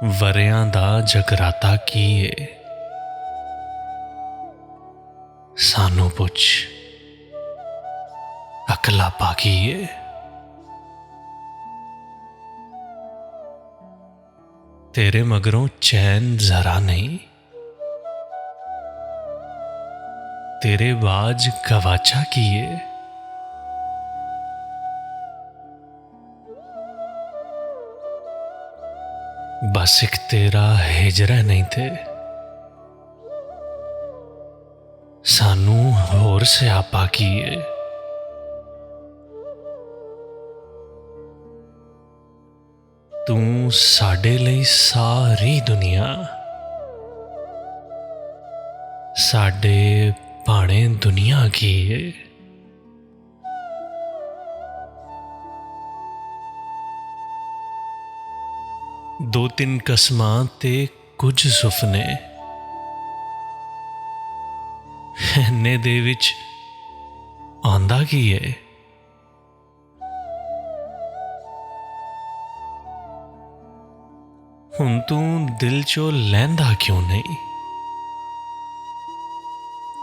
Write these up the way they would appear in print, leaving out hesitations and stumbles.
वरियां दा जगराता की है, सानू पुछ अकलापा की है। तेरे मगरों चैन जरा नहीं, तेरे बाज गवाचा की है। बस एक तेरा हिजरा नहीं थे, सानू होर स्यापा की है। तू साडे लई सारी दुनिया, साडे भाणे दुनिया की है। दो तीन कसमां ते कुछ सुफने, इन्ने दे विच आंदा की है। हुण तू दिल चो लैंदा क्यों नहीं,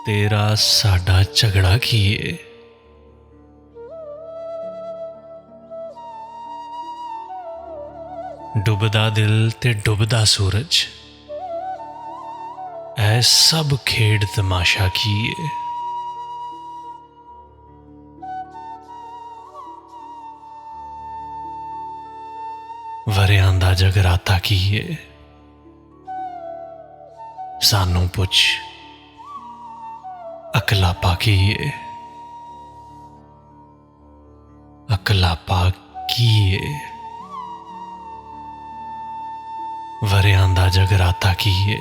तेरा साडा झगड़ा की है। डुबदा दिल ते डुबदा सूरज, ऐ सब खेड तमाशा की है। वरियां दा जगराता की है, सानू पुछ अकलापा की है। अकलापा की है, वरियां दा जगराता की है।